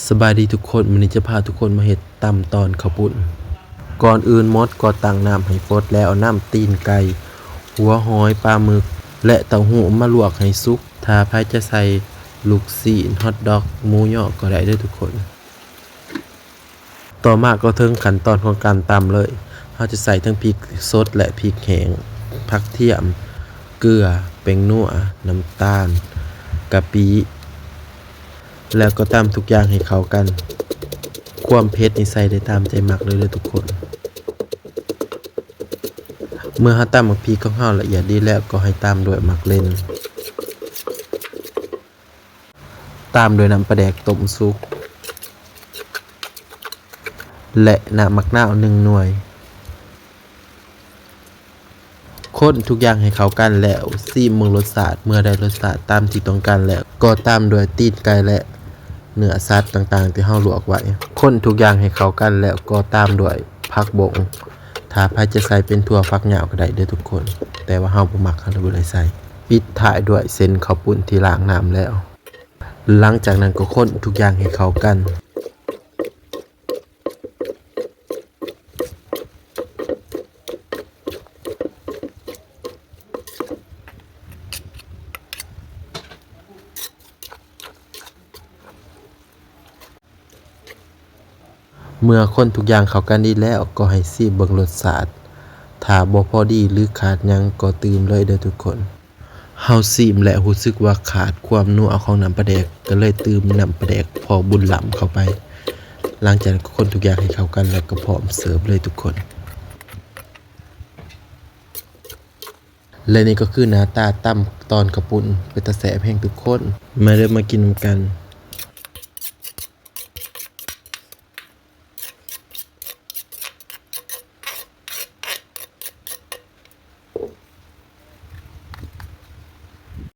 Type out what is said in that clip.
สบายดีทุกคนมื้อนี้จะพาทุกคนมาเฮ็ดตำตอนข้าวปุ้นก่อนอื่นมดก็ตั้งน้ำให้ฟดแล้วเอาน้ำตีนไก่หัวหอยปลาหมึกและเต้าหู้มาลวกให้สุกถ้าใครจะใส่ลูกชิ้นฮอทดอกหมูย่อก็ได้เด้อทุกคนต่อมาก็ถึงขั้นตอนของการตำเลยเราจะใส่ทั้งพริกสดและพริกแห้งผักเทียมเกลือแป้งนัวน้ำตาลกะปิแล้วก็ตำทุกอย่างให้เข้ากันความเผ็ดนี่ใส่ได้ตามใจมักเลยทุกคนเมื่อเราตำหมักพริกของเราละเอียดดีแล้วก็ให้ตามด้วยหมักเล่นตามด้วยน้ำปลาแดกต้มสุกและน้ำมะนาว1 หน่วยคนทุกอย่างให้เข้ากันแล้วซีมรสชาติเมื่อได้รสชาติตามที่ต้องการแล้วก็ตามด้วยตีนไก่และเนื้อสัตว์ต่างๆที่เราลวกไว้คนทุกอย่างให้เข้ากันแล้วก็ตามด้วยผักบงถ้าใครจะใส่เป็นถั่วฝักยาวก็ได้เด้อทุกคนแต่ว่าเราบ่มักเราเลยบ่ได้ใส่ปิดท้ายด้วยเส้นข้าวปุ้นที่ล้างน้ำแล้วหลังจากนั้นก็คนทุกอย่างให้เข้ากันเมื่อคนทุกอย่างเข้ากันดีแล้วก็ให้ซีมเบิ่งรสชาติถ้าบ่พอดีหรือขาดหยังก็เติมเลยเด้อทุกคนเฮาซีมและรู้สึกว่าขาดความนัวของน้ำปลาแดกก็เลยเติมน้ำปลาแดกพอบุญหล่ำเข้าไปหลังจากนั้นก็คนทุกอย่างให้เข้ากันแล้วก็พร้อมเสิร์ฟเลยทุกคนและนี่ก็คือหน้าตาตำตอนข้าวปุ้นเป็นตาแซ่บแห่งทุกคนมาเริ่มมากินกัน